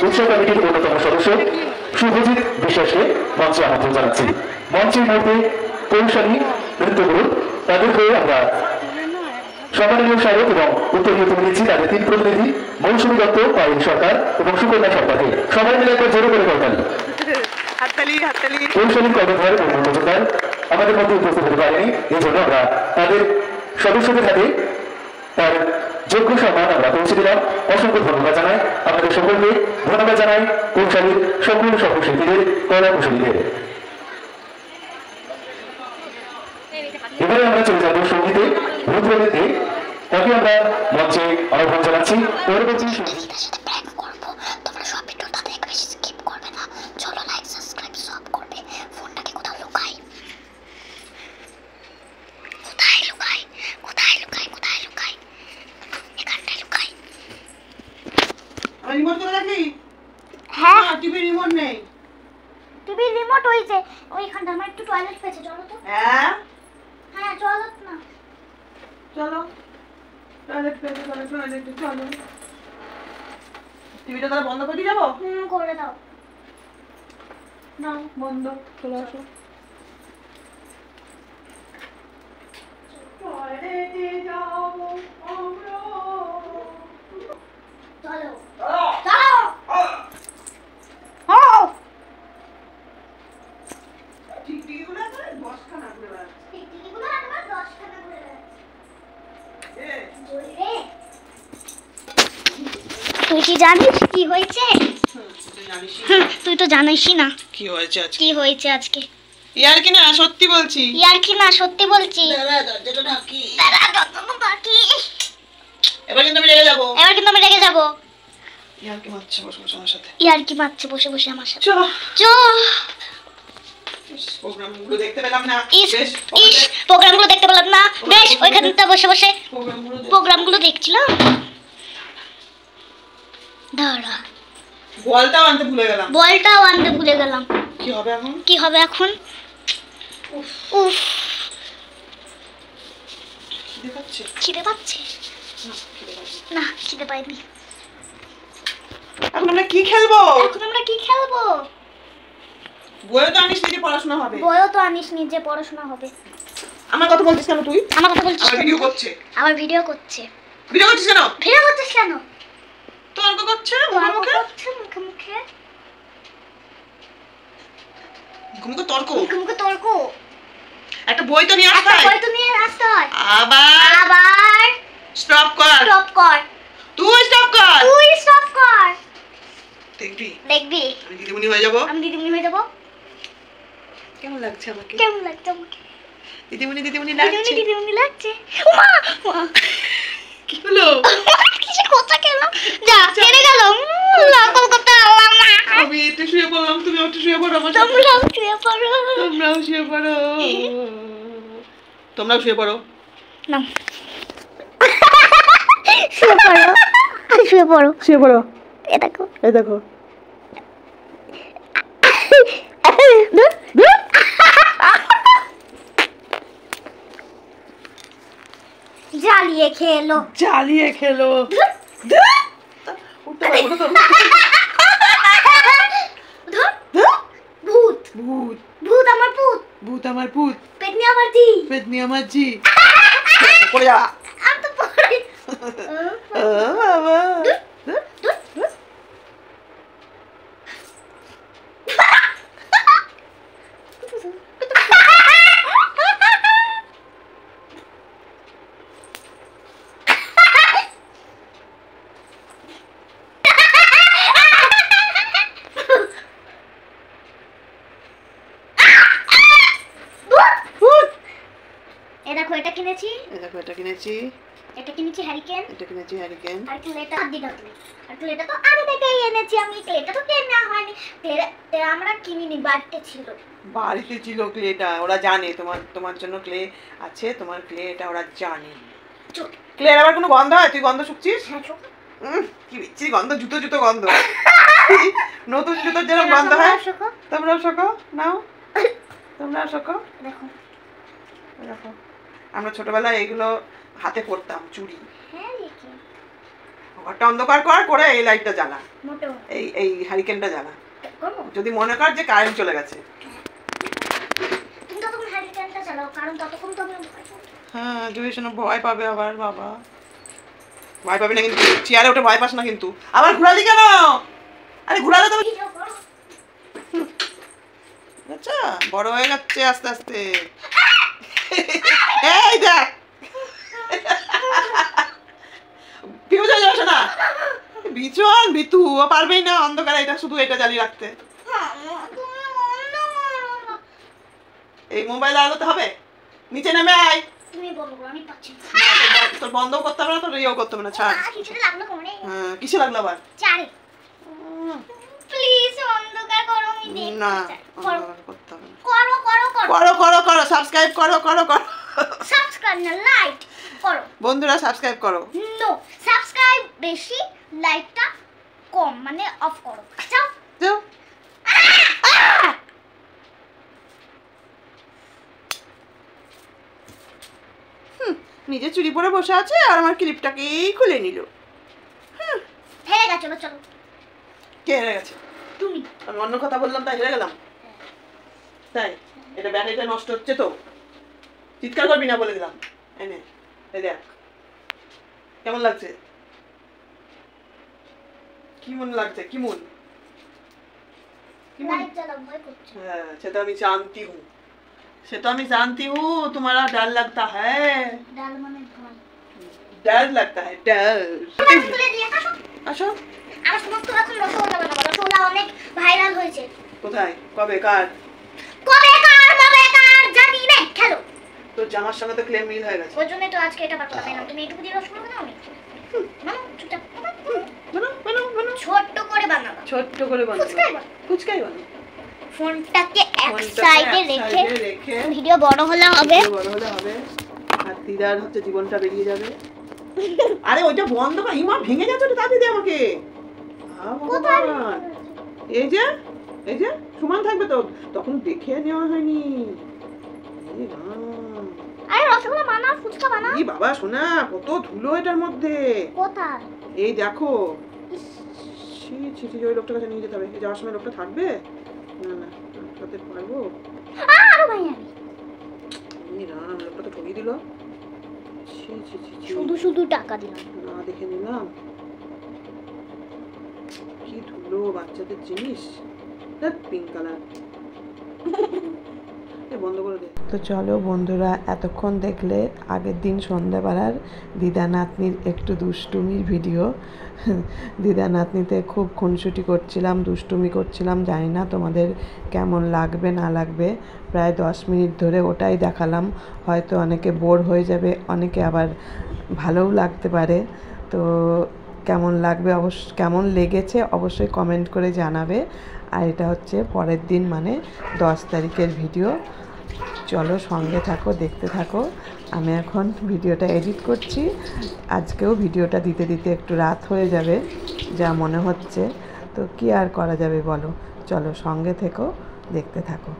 उत्सव कमिटिर अन्यतम सदस्य शुभजित विश्वासके मंचे आमंत्रण जानाচ্ছি मंचের মধ্যে কৌশলী নৃত্যগুরু তাদেরকে আমরা সম্মাননীয় স্মারক এবং উত্তরীয় তুলে দিচ্ছি তাদের তিন প্রতিনিধি মৌসুমী দত্ত পায়েল সরকার এবং সুকন্যা সরকারকে সবাই মিলে একবার জোরে করে করতালি হাততালি হাততালি কৌশলী কর্মধার ও মজুমদার আমাদের মধ্যে উপস্থিত হতে পারেনি এই জন্য আমরা তাদের সদস্যদের হাতে তার যোগ্য সম্মান আমরা পৌঁছে দিলাম অসংখ্য ধন্যবাদ জানাই আপনাদের সকলকে ধন্যবাদ জানাই কৌশলীর সকল সহশিল্পীদের কলা কুশলীদের এবারে আমরা চলে যাবো সঙ্গীতে রুদ্রনীতি তাকে আমরা মঞ্চে আহ্বান জানাচ্ছি পরবর্তী रिमोट तो लगी হ্যাঁ টিভি রিমোট নেই টিভি রিমোট হইছে ওইখানটা আমার একটু টয়লেট পেছে চলো তো হ্যাঁ হ্যাঁ চলো না চলো টয়লেট পেতে টয়লেট চলো টিভিটা তাহলে বন্ধ করে দিয়ে যাবো করে দাও না বন্ধ চলে আসো টয়লেটে যাবো আমরা চলো তুই কি জানিস কি হয়েছে তুই তো জানিসই না কি হয়েছে আজকে কি হয়েছে আজকে ইয়ার কি না সত্যি বলছি ইয়ার কি না সত্যি বলছি দাঁড়া দরজাটা ঢাকি বাকি এবার কিন্তু আমি রেগে যাবো ইয়ার কি মারছে বসে বসে আমার সাথে ইয়ার কি মারছে বসে বসে আমার সাথে চলো চো প্রোগ্রামগুলো দেখতে পেলাম না ইস প্রোগ্রামগুলো দেখতে পেলাম না বেশ ওইখানটা বসে বসে প্রোগ্রামগুলো দেখছিলাম দাঁড়া বলটাও আনতে ভুলে গেলাম কি হবে এখন উফ খিদে পাচ্ছে না খিদে পাইনি এখন আমরা কি খেলবো বইও তো আনিস নিজে পড়াশোনা হবে আমার কথা বলছিস কেন তুই আমার কথা বলছিস আমার ভিডিও করছে আমার ভিডিও করছে ভিডিও করছিস কেন তর্ক করছে মুখে মুখে তর্ক তর্ক একটা বই তো নিয়ে আসতে হয় আবার স্টপ কর তুই স্টপ কর দেখবি আমি দিদিমণি হয়ে যাব কেমন লাগছে আমাকে দিদিমণি লাগছে ওমা কি হলো কিসে কথা খেলাম যা কেড়ে গেল নকল করতে পারলাম না আমি একটু শুয়ে পড়লাম তুমি একটু শুয়ে পড়ো আমার সাথে তোমরাও শুয়ে পড়ো না শুয়ে পড়ো এ দেখো জ্বালিয়ে খেলো ভূত আমার পুত পেতনি আমার জি পড়ে যা বাবা দেখো এটা কিনেছি, দেখো এটা কিনেছি, এটা কিনেছি হ্যারিকেন, এটা কিনেছি হ্যারিকেন। আর ক্লেটা দিন ক্লে, আর ক্লেটা তো আগে থেকেই এনেছি আমি, ক্লেটা তো কেনা হয়নি, ক্লে আমরা কিনিনি, বাড়িতে ছিল। বাড়িতে ছিল ক্লেটা, ওরা জানে তোমার জন্য ক্লে আছে, তোমার ক্লে এটা ওরা জানে। ক্লের আবার কোনো গন্ধ হয়? তুই গন্ধ শুকছিস? কি বিচ্ছিরি গন্ধ, জুতো জুতো গন্ধ। নতুন জুতোর যেরকম গন্ধ হয়। তোমরাও শোকো, নাও তোমরাও শোকো। দেখো দেখো আমরা ছোটবেলায় এগুলো হাতে পরতাম, চুড়ি। ঘরটা অন্ধকার করে এই লাইটটা জ্বালা, এই হ্যারিকেনটা জ্বালা, যদি মনে কর যে কারেন্ট চলে গেছে। হ্যাঁ জুয়েশন ভয় পাবে আবার, বাবা ভয় পাবে না কিন্তু, চেয়ারে উঠে ভয় পাস না কিন্তু। আবার ঘুরালি কেন? আরে ঘুরালে তো আচ্ছা বড় হয়ে যাচ্ছে আস্তে আস্তে। এই দেখ ফিউজ হয়ে যাবে না, ভীষণ ভীতু, ও পারবেই না অন্ধকারে এটা শুধু এটা জ্বালিয়ে রাখতে। এই মোবাইল আলোতে হবে, নিচে নেমে আয়। তুমি বলো আমি পাচ্ছি না, তোর বন্ধ করতে হবে না, তোর ইয়েও করতে হবে না, ছাড়। কিছু লাগলো কোনে? হ্যাঁ কিসে লাগলো আবার? চারে প্লিজ অন্ধকার করো, আমি দেখতে না চাই। অন্ধকার করতে হবে না। করো করো করো করো করো করো সাবস্ক্রাইব করো করো করো, সাবস্ক্রাইব না লাইক করো বন্ধুরা সাবস্ক্রাইব করো। নো সাবস্ক্রাইব বেশি, লাইকটা কম, মানে অফ করো। যাও যাও। নিজে চুরি পরে বসে আছে আর আমার ক্লিপটাকেই খুলে নিল। হেরে গেছো, চলো চলো। কে হেরে গেছে? তুমি। আমি অন্য কথা বললাম তাই হেরে গেলাম? তাই এটা ব্যাটারিটা নষ্ট হচ্ছে তো, চিৎকার করবি না বলে দিলাম। এনে এই দেখ কেমন লাগছে, কেমন লাগছে, কেমন লাইট জ্বালাও, ভয় করছে। हाँ সেটা আমি জানতি हूँ, সেটা আমি জানতি हूँ, तुम्हारा डर लगता है, ডাল মানে ভয়, डर लगता है डर। তুলে দিয়ে আসো। আসো। আমার সমস্ত রকম রসগোল্লা বানাবো, রসগোল্লা অনেক ভাইরাল হয়েছে। কোথায়, কবে, কার? জানি না, খেলো। তোর জামার সঙ্গে তো ক্লেম মিল হয়ে গেছে। ওই জন্যই তো আজকে এটা বানালাম। তুমি এইটুকু দিয়ে রসগোল্লা বানাও নি? বানাও চুপচাপ, বানাও ছোট্ট করে বানাবা, ছোট্ট করে বানাও, ফুচকাই বানাও। ফোনটাকে এক সাইডে রেখে ভিডিও বড় হলে হবে, আর দিদার হচ্ছে জীবনটা বেরিয়ে যাবে। আরে ওইটা বন্ধ কর, ইমা ভেঙে যাচ্ছে, ওটা তাড়াতাড়ি দে আমাকে। এই যে এই যে সমান থাকবে তো, তখন দেখে নেওয়া হয়নি। আরে রসগোল্লা বানাও, ফুচকা বানাও। এই বাবা শোনা, কত ধুলো এটার মধ্যে। কোথায়? এই দেখো, ছি ওই লোকটার কাছে নিয়ে যেতে হবে। যাওয়ার সময় লোকটা থাকবে না, না সাথে পারবো। আরো ভাই আমি রাম, লোকটা তো ঠকিয়ে দিল। শুধু শুধু টাকা দিলাম, না দেখে নিলাম। কি ধুলো বাচ্চাদের জিনিস, পিঙ্ক কালার। বন্ধ করে দে। তো চলো বন্ধুরা, এতক্ষণ দেখলে আগের দিন সন্ধ্যাবেলার দিদা নাতনির একটু দুষ্টুমির ভিডিও। দিদা নাতনিতে খুব খুনসুটি করছিলাম, দুষ্টুমি করছিলাম, জানি না তোমাদের কেমন লাগবে না লাগবে। প্রায় 10 মিনিট ধরে ওটাই দেখালাম। হয়তো অনেকে বোর হয়ে যাবে, অনেকে আবার ভালোও লাগতে পারে। তো কেমন লাগবে কেমন লেগেছে অবশ্যই কমেন্ট করে জানাবে। আর এটা হচ্ছে পরের দিন, মানে 10 তারিখের ভিডিও। চলো সঙ্গে থাকো, দেখতে থাকো। আমি এখন ভিডিওটা এডিট করছি। আজকেও ভিডিওটা দিতে দিতে একটু রাত হয়ে যাবে যা মনে হচ্ছে। তো কি আর করা যাবে বলো, চলো সঙ্গে থেকো, দেখতে থাকো।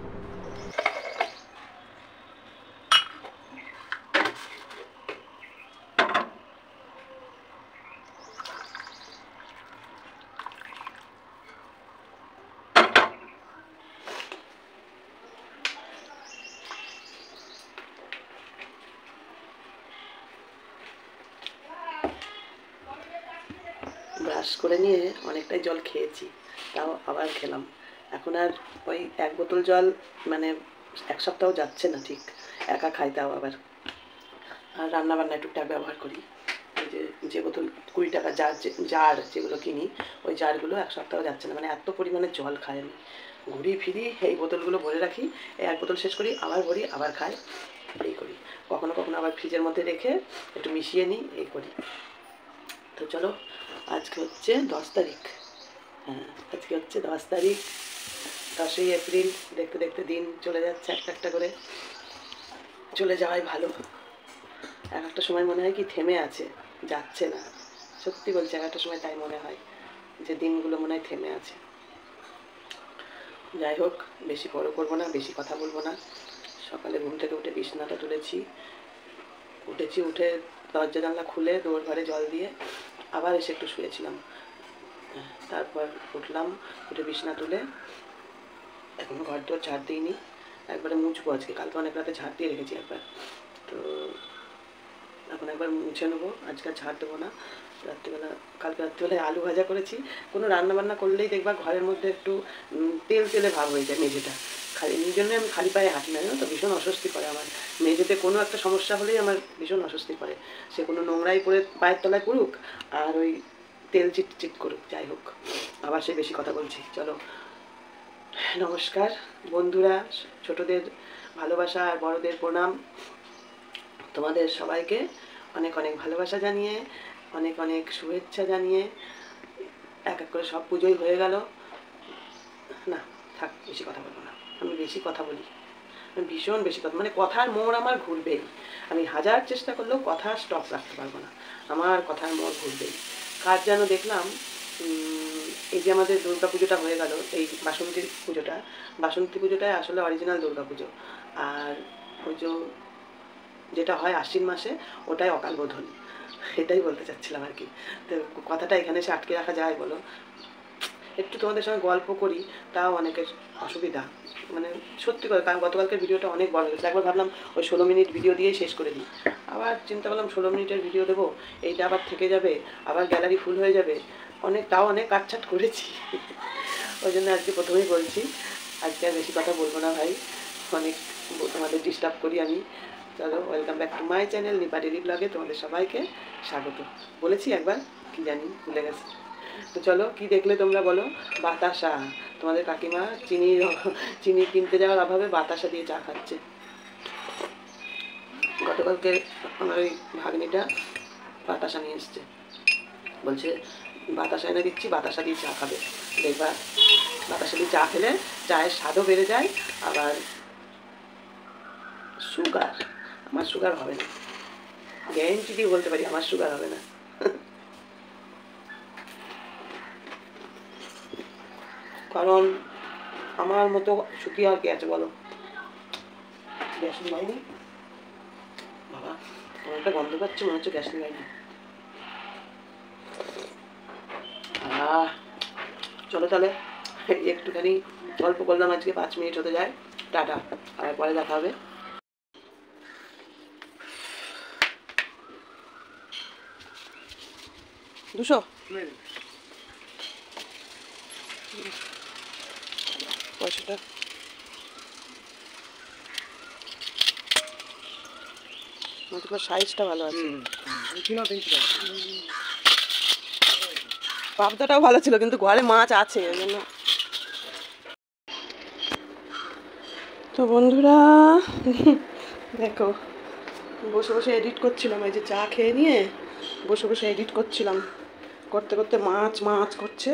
ব্রাশ করে নিয়ে অনেকটাই জল খেয়েছি, তাও আবার খেলাম। এখন আর ওই 1 বোতল জল মানে 1 সপ্তাহ যাচ্ছে না, ঠিক একা খাই, তাও আবার। আর রান্নাবান্নায় টুকটাক ব্যবহার করি। ওই যে বোতল 20 টাকা জার যেগুলো কিনি, ওই জারগুলো 1 সপ্তাহ যাচ্ছে না, মানে এত পরিমাণে জল খাই আমি। ঘুরি ফিরি এই বোতলগুলো ভরে রাখি, এই 1 বোতল শেষ করি, আবার ভরি, আবার খাই, এই করি। কখনো কখনো আবার ফ্রিজের মধ্যে রেখে একটু মিশিয়ে নিই, এই করি। তো চলো, আজকে হচ্ছে 10 তারিখ। হ্যাঁ, আজকে হচ্ছে 10 তারিখ, 10ই এপ্রিল। দেখতে দেখতে দিন চলে যাচ্ছে একটা একটা করে। চলে যাওয়াই ভালো। এক একটা সময় মনে হয় কি থেমে আছে, যাচ্ছে না। সত্যি বলছি, এক একটা সময় তাই মনে হয় যে দিনগুলো মনে হয় থেমে আছে। যাই হোক, বেশি বড় করবো না, বেশি কথা বলবো না। সকালে ঘুম থেকে উঠে বিছানাটা তুলেছি, উঠে দরজা জানলা খুলে দৌড় ঘরে জল দিয়ে আবার এসে একটু শুয়েছিলাম। তারপর উঠলাম, উঠে বিছানা তুলে এখনও ঘর দোর ঝাড় দিইনি, একবারে মুছবো আজকে। কালকে অনেক রাতে ঝাড় দিয়ে রেখেছি একবার, তো এখন একবার মুছে নেবো। আজকে ঝাড় দেবো না রাত্রিবেলা। কালকে রাত্রিবেলায় আলু ভাজা করেছি। কোনো রান্নাবান্না করলেই দেখবা ঘরের মধ্যে একটু তেল তেলে ভাব হয়ে যায় মেঝেটা। খালি এই জন্যই আমি খালি পায়ে হাঁটি না, জানো তো, ভীষণ অস্বস্তি করে আমার। মেঝেতে কোনো একটা সমস্যা হলেই আমার ভীষণ অস্বস্তি করে। সে কোনো নোংরাই করে পায়ের তলায় করুক আর ওই তেল চিট করুক, যাই হোক। আবার সে বেশি কথা বলছি, চলো। নমস্কার বন্ধুরা, ছোটদের ভালোবাসা আর বড়দের প্রণাম। তোমাদের সবাইকে অনেক অনেক ভালোবাসা জানিয়ে, অনেক অনেক শুভেচ্ছা জানিয়ে এক এক করে সব পুজোই হয়ে গেল। না থাক, বেশি কথা বলবো না। আমি বেশি কথা বলি, আমি ভীষণ বেশি কথা, মানে কথার মোড় আমার ঘুরবেই। আমি হাজার চেষ্টা করলেও কথা স্টপ রাখতে পারবো না, আমার কথার মোড় ঘুরবেই। কার যেন দেখলাম, এই যে আমাদের দুর্গা পুজোটা হয়ে গেল, এই বাসন্তী পুজোটাই আসলে অরিজিনাল দুর্গা পুজো। আর ওই যেটা হয় আশ্বিন মাসে, ওটাই অকাল বোধন। এটাই বলতে চাচ্ছিলাম আর কি। তো কথাটা এখানে এসে আটকে রাখা যায় বলো? একটু তোমাদের সঙ্গে গল্প করি, তাও অনেকের অসুবিধা, মানে সত্যি করে। কারণ গতকালকের ভিডিওটা অনেক বড় হয়েছে। একবার ভাবলাম ওই 16 মিনিট ভিডিও দিয়ে শেষ করে দিই, আবার চিন্তা করলাম 16 মিনিটের ভিডিও দেবো, এইটা আবার থেকে যাবে, আবার গ্যালারি ফুল হয়ে যাবে। অনেক কাটছাট করেছি। ওই জন্য আজকে প্রথমেই বলছি, আজকে আর বেশি কথা বলবো না ভাই, অনেক তোমাদের ডিস্টার্ব করি আমি। চলো, welcome back to my channel Nipa daily ব্লগে তোমাদের সবাইকে স্বাগত। বলেছি একবার, কি জানি ভুলে গেছি। তো চলো, কি দেখলে তোমরা বলো? বাতাসা। তোমাদের কাকিমা চিনি কিনতে যাওয়ার অভাবে বাতাসা দিয়ে চা খাচ্ছে। গতকালকে আমার ওই ভাগ্নিটা বাতাসা নিয়ে এসছে, বলছে বাতাসা এনে দিচ্ছি, বাতাসা দিয়ে চা খাবে। দেখবা, বাতাসা দিয়ে চা খেলে চায়ের স্বাদও বেড়ে যায়। আবার সুগার, আমার সুগার হবে না, গ্যারেন্টি দিয়ে বলতে পারি আমার সুগার হবে না। কারণ আমার মতো সুখী আর কে আছে বলো? গ্যাস নিবাইনি বাবা, আমার একটা গন্ধ পাচ্ছি, মনে হচ্ছে গ্যাস নিবাইনি। চলো তাহলে একটুখানি গল্প করলাম আজকে, 5 মিনিট হতে যায়। টাটা, আর পরে দেখা হবে। দুশো পয়সাটা সাইজটা ভালো আছে। পাবদাটাও ভালো ছিল, কিন্তু ঘরে মাছ আছে ওই জন্য। তো বন্ধুরা দেখো, বসে বসে এডিট করছিলাম। এই যে চা খেয়ে নিয়ে বসে বসে এডিট করছিলাম, করতে করতে মাছ করছে।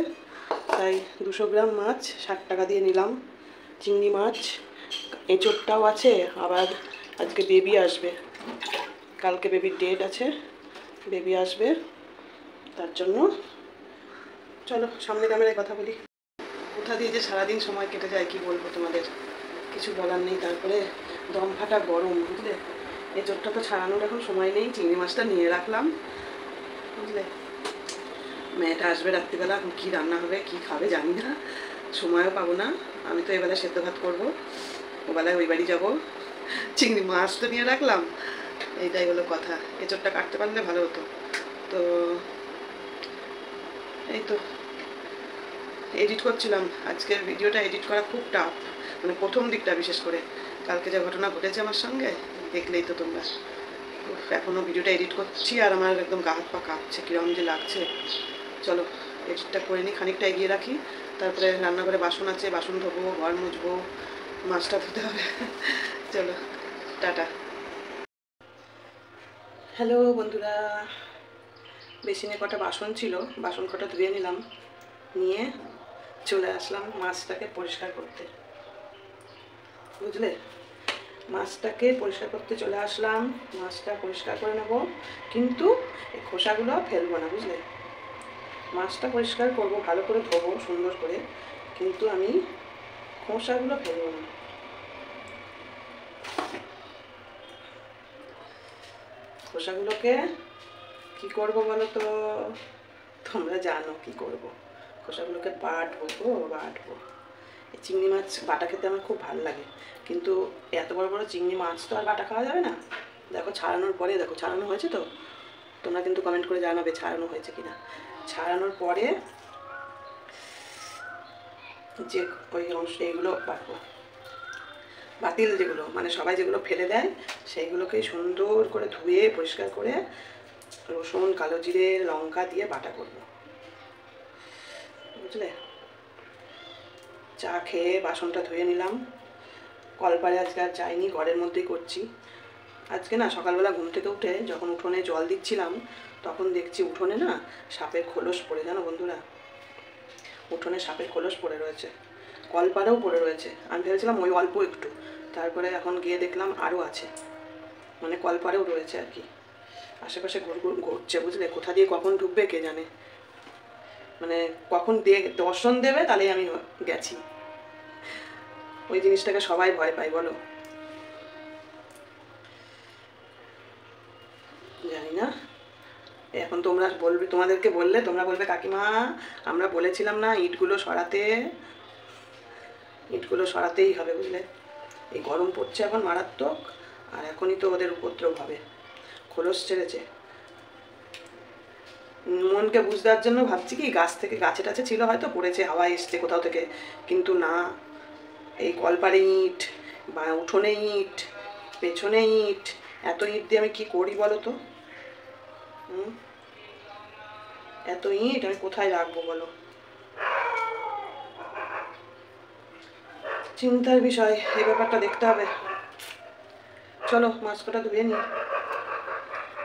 তাই 200 গ্রাম মাছ 60 টাকা দিয়ে নিলাম। চিংড়ি মাছ, এঁচোড়টাও আছে। আবার আজকে বেবি আসবে, কালকে বেবির ডেট আছে, বেবি আসবে, তার জন্য। চলো সামনে ক্যামেরায় কথা বলি। কোথা দিয়ে যে সারাদিন সময় কেটে যায় কি বলবো তোমাদের, কিছু বলার নেই। তারপরে দম ফাটা গরম, বুঝলে। এঁচোড়টা তো ছাড়ানোর এখন সময় নেই, চিংড়ি মাছটা নিয়ে রাখলাম, বুঝলে। মেয়েটা আসবে রাত্রিবেলা, এখন কী রান্না হবে কী খাবে জানি না, সময়ও পাবো না। আমি তো এবেলা সেদ্ধ ভাত করবো, ওবেলায় ওই বাড়ি যাবো। চিংড়ি মাছ তো নিয়ে রাখলাম, এইটাই হলো কথা। এঁচোড়টা কাটতে পারলে ভালো হতো। তো এই তো এডিট করছিলাম। আজকের ভিডিওটা এডিট করা খুব টাফ, মানে প্রথম দিকটা বিশেষ করে। কালকে যা ঘটনা ঘটেছে আমার সঙ্গে, দেখলেই তো তোমরা। এখনও ভিডিওটা এডিট করছি আর আমার একদম গা হাত পা কাঁপছে, কীরকম যে লাগছে। চলো এডিটটা করে নিই, খানিকটা এগিয়ে রাখি, তারপরে রান্নাঘরে বাসন আছে, বাসন ধোবো, ঘর মুছবো, মাছটা ধুতে হবে। চলো টাটা। হ্যালো বন্ধুরা, বেসিনে কটা বাসন ছিল, বাসন কটা ধুয়ে নিলাম, নিয়ে চলে আসলাম মাছটাকে পরিষ্কার করতে। বুঝলে, মাছটাকে পরিষ্কার করতে চলে আসলাম। মাছটা পরিষ্কার করে নেব, কিন্তু এই খোসাগুলো ফেলবো না। বুঝলে, মাছটা পরিষ্কার করব, ভালো করে ধোবো সুন্দর করে, কিন্তু আমি খোসাগুলো ফেলবো না। খোসাগুলোকে কি করব বলো তো? তোমরা জানো কি করব। খোসাগুলোকে বাটবো বাটবো। এই চিংড়ি মাছ বাটা খেতে আমার খুব ভালো লাগে, কিন্তু এত বড় বড় চিংড়ি মাছ তো আর বাটা খাওয়া যাবে না। দেখো ছাড়ানোর পরে, দেখো ছাড়ানো হয়েছে তো, তোমরা কিন্তু কমেন্ট করে জানাবে ছাড়ানো হয়েছে কিনা। ছাড়ানোর পরে যে ওই অংশ এইগুলো বাটবো, বাতিল যেগুলো, মানে সবাই যেগুলো ফেলে দেয় সেইগুলোকেই সুন্দর করে ধুয়ে পরিষ্কার করে রসুন, কালো জিরে, লঙ্কা দিয়ে বাটা করব। বুঝলে, চা খেয়ে বাসনটা ধুয়ে নিলাম। কলপারে আজকে আর যাইনি, ঘরের মধ্যেই করছি। আজকে না সকালবেলা ঘুম থেকে উঠে যখন উঠোনে জল দিচ্ছিলাম, তখন দেখছি উঠোনে না সাপের খোলস পড়ে, জানো বন্ধুরা, উঠোনে সাপের খোলস পড়ে রয়েছে, কলপারেও পড়ে রয়েছে। আমি ভেবেছিলাম ওই অল্প একটু, তারপরে এখন গিয়ে দেখলাম আরও আছে, মানে কলপারেও রয়েছে আর কি। আশেপাশে ঘুরছে। বুঝলে, কোথা দিয়ে কখন ঢুকবে কে জানে, মানে কখন দর্শন দেবে তাহলে আমি গেছি। ওই জিনিসটাকে সবাই ভয় পায় বলো, জানি না। এখন তোমরা বলবে, তোমাদেরকে বললে তোমরা বলবে কাকিমা আমরা বলেছিলাম না ইটগুলো সরাতে। ইটগুলো সরাতেই হবে। বুঝলে, এই গরম পড়ছে এখন মারাত্মক, আর এখনই তো ওদের উপদ্রব হবে, খোলস ছেড়েছে। মনকে বুঝ দেওয়ার জন্য ভাবছি কি গাছ থেকে, গাছে টাছে ছিল হয়তো, পড়েছে, হাওয়া এসছে কোথাও থেকে, কিন্তু না, এই কলপারে ইট বা উঠোনে ইট, পেছনে ইট, এত ইট দিয়ে আমি কি করি বলো তো? এত ইট আমি কোথায় রাখবো বলো? চিন্তার বিষয়, এই ব্যাপারটা দেখতে হবে। চলো মাছ কটা ধুয়ে নিই।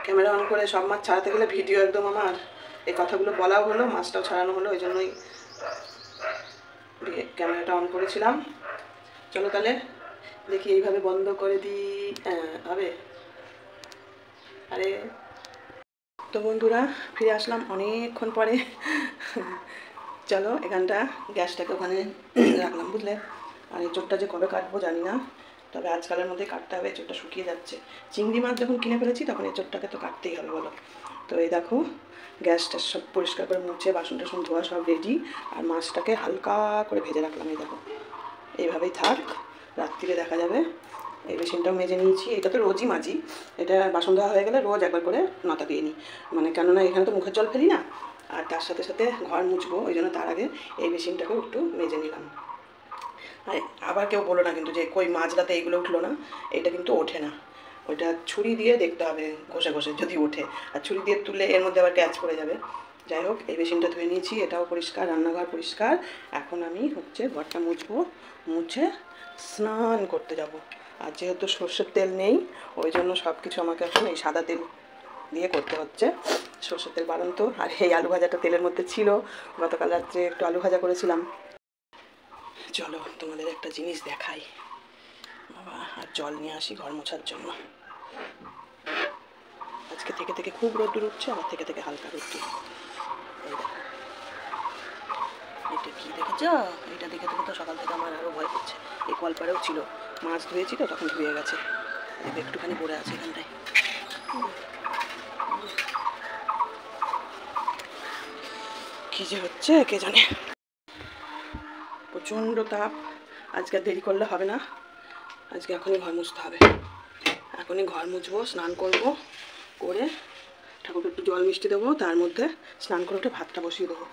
ক্যামেরা অন করে সব মাছ ছাড়াতে গেলে ভিডিও একদম আমার, এই কথাগুলো বলাও হলো, মাছটাও ছাড়ানো হলো, ওই জন্যই ক্যামেরাটা অন করেছিলাম। চলো তাহলে দেখি, এইভাবে বন্ধ করে দিই, হবে। আরে তো বন্ধুরা, ফিরে আসলাম অনেকক্ষণ পরে। চলো এখানটা গ্যাসটাকে ওখানে রাখলাম। বুঝলে, আর এই চোটটা যে কবে কাটবো জানি না, তবে আজকালের মধ্যে কাটতে হবে। চোটটা শুকিয়ে যাচ্ছে। চিংড়ি মাছ যখন কিনে ফেলেছি তখন এই চোটটাকে তো কাটতেই হবে বলো। তো এই দেখো গ্যাসটা সব পরিষ্কার করে মুছে, বাসন টাসন ধোয়া সব রেডি, আর মাছটাকে হালকা করে ভেজে রাখলাম। এই দেখো এইভাবেই থাক, রাত্রিরে দেখা যাবে। এই বেসিনটাও মেজে নিয়েছি, এটা তো রোজই মাজি। এটা বাসন ধোয়া হয়ে গেলে রোজ একবার করে নতা দিয়ে নিই, মানে কেননা এখানে তো মুখের জল ফেলি না, আর তার সাথে সাথে ঘর মুছবো, ওই জন্য তার আগে এই বেসিনটাকেও একটু মেজে নিলাম। আর আবার কেউ বলো না কিন্তু যে কই মাঝরাতে এইগুলো উঠলো না, এটা কিন্তু ওঠে না। ওইটা ছুরি দিয়ে দেখতে হবে ঘষে ঘষে যদি ওঠে, আর ছুরি দিয়ে তুললে এর মধ্যে আবার ক্যাচ পড়ে যাবে। যাই হোক, এই বেসিনটা ধুয়ে নিয়েছি, এটাও পরিষ্কার, রান্নাঘর পরিষ্কার। এখন আমি ঘরটা মুছবো, মুছে স্নান করতে যাব। আর যেহেতু সর্ষের তেল নেই, ওই জন্য সব কিছু আমাকে এখন এই সাদা তেল দিয়ে করতে হচ্ছে। সর্ষের তেল বাড়ন্ত। আর এই আলু ভাজাটা তেলের মধ্যে ছিল, গতকাল রাত্রে একটু আলু ভাজা করেছিলাম। চলো তোমাদের একটা জিনিস দেখাই বাবা, আর জল নিয়ে আসি ঘর মোছার জন্য। আজকে থেকে থেকে খুব রোদ্দুর উঠছে, আবার থেকে থেকে হালকা রোদ্দুর। এটা কি দেখেছ? এটা দেখে দেখে তো সকাল থেকে আমার আরও ভয় করছে। এই কলপারেও ছিল, মাছ ধুয়েছি তো তখন ধুয়ে গেছে, একটুখানি পড়ে আছে এখানটায়। কি যে হচ্ছে কে জানে। প্রচণ্ড তাপ, আজকে দেরি করলে হবে না, আজকে এখনই ঘর মুছতে হবে। এখনই ঘর মুছবো, স্নান করব, করে ঠাকুরকে একটু জল মিষ্টি দেবো, তার মধ্যে স্নান করে উঠে ভাতটা বসিয়ে দেবো।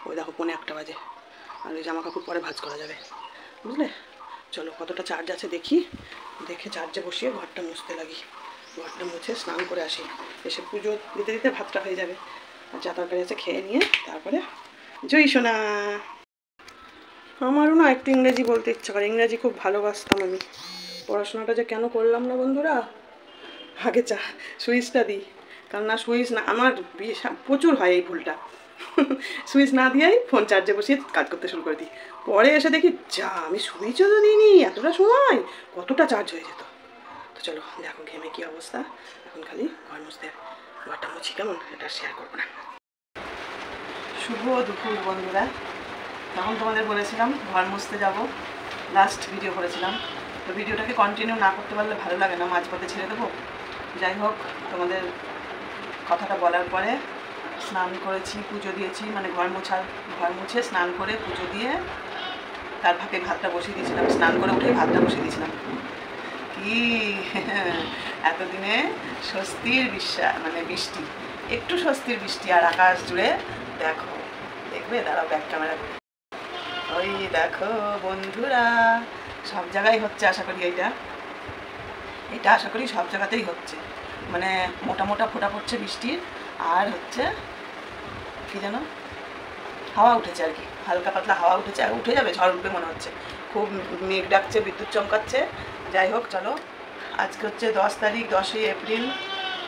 ওই দেখো 1:45 বাজে, আর ওই জামা কাপড় পরে ভাঁজ করা যাবে। বুঝলে, চলো কতটা চার্জ আছে দেখি, দেখে চার্জে বসিয়ে ঘরটা মুছতে লাগি। ঘরটা মুছে স্নান করে আসি, এসে পুজো দিতে দিতে ভাতটা হয়ে যাবে। আর যা তরকারি আছে খেয়ে নিয়ে তারপরে জয় সোনা। আমারও না একটু ইংরেজি বলতে ইচ্ছা করে, ইংরেজি খুব ভালোবাসতাম আমি। পড়াশোনাটা যে কেন করলাম না বন্ধুরা, আগে সুইচটা দিই, কেননা সুইচ না, আমার প্রচুর হয় এই ভুলটা। সুইচ না দিয়েই ফোন চার্জে বসিয়ে কাজ করতে শুরু করে দিই। পরে এসে দেখি যা আমি সুইচও তো দিইনি, এতটা সময় কতটা চার্জ হয়ে যেত। তো চলো দেখো ঘেমে কী অবস্থা, এখন খালি ঘর মুছতে, ঘরটা মুছি কেমন এটা শেয়ার করবো না। শুভ দুপুর বন্ধুরা, তখন তোমাদের বলেছিলাম ঘর মুছতে যাব, লাস্ট ভিডিও করেছিলাম। তো ভিডিওটাকে কন্টিনিউ না করতে পারলে ভালো লাগে না, মাঝপথে ছেড়ে দেবো। যাই হোক, তোমাদের কথাটা বলার পরে স্নান করেছি, পুজো দিয়েছি, মানে ঘর মুছে স্নান করে পুজো দিয়ে তার ফাঁকে ভাতটা বসিয়ে দিয়েছিলাম। স্নান করে উঠে ভাতটা বসিয়ে দিয়েছিলাম। কি এতদিনে স্বস্তির বিশ্বাস, মানে বৃষ্টি, একটু স্বস্তির বৃষ্টি, আর আকাশ জুড়ে দেখো, দেখবে দাঁড়াও ব্যাক ক্যামেরা করে, ওই দেখো বন্ধুরা, সব জায়গায় হচ্ছে আশা করি। এটা আশা করি সব জায়গাতেই হচ্ছে, মানে মোটা মোটা ফোঁটা পড়ছে বৃষ্টির, আর হচ্ছে কি যেন হাওয়া উঠেছে আর কি, হালকা পাতলা হাওয়া উঠেছে, আর উঠে যাবে, ঝড় উঠবে মনে হচ্ছে। খুব মেঘ ডাকছে, বিদ্যুৎ চমকাচ্ছে। যাই হোক চলো, আজকে হচ্ছে 10 তারিখ, 10ই এপ্রিল,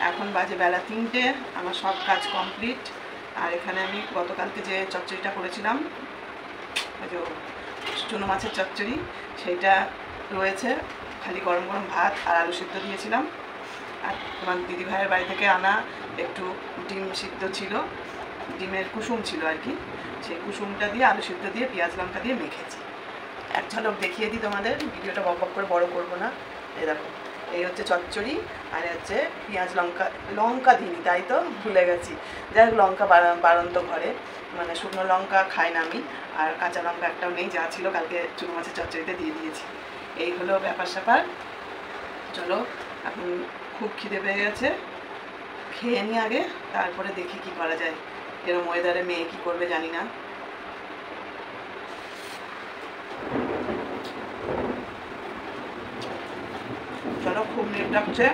এখন বাজে বেলা 3টে, আমার সব কাজ কমপ্লিট। আর এখানে আমি গতকালকে যে চচ্চড়িটা করেছিলাম, ওই যে চুনো মাছের চচ্চড়ি, সেইটা রয়েছে, খালি গরম গরম ভাত আর আলু সিদ্ধ দিয়েছিলাম। আর তোমার দিদিভাইয়ের বাড়ি থেকে আনা একটু ডিম সিদ্ধ ছিল, ডিমের কুসুম ছিল আর কি, সেই কুসুমটা দিয়ে আলু সিদ্ধ দিয়ে পেঁয়াজ লঙ্কা দিয়ে মেখেছি। এক ঝলক দেখিয়ে দিই তোমাদের, ভিডিওটা বক বক করে বড় করবো না। এই দেখো, এই হচ্ছে চচ্চড়ি, আর হচ্ছে পেঁয়াজ লঙ্কা দিইনি, তাই তো ভুলে গেছি। যাই হোক, লঙ্কা বাড়ন্ত ঘরে, মানে শুকনো লঙ্কা খাই না আমি, আর কাঁচা লঙ্কা একটাও নেই, যা ছিল কালকে চুনো মাছের চচ্চড়িতে দিয়ে দিয়েছি। এই হলো ব্যাপার স্যাপার। চলো, এখন খুব খিদে পেয়ে গেছে, খেয়ে নিই আগে, তারপরে দেখি কি করা যায়। এরকম ওয়েদারে মেয়ে কি করবে জানি না। চলো, খুব লেট লাগছে।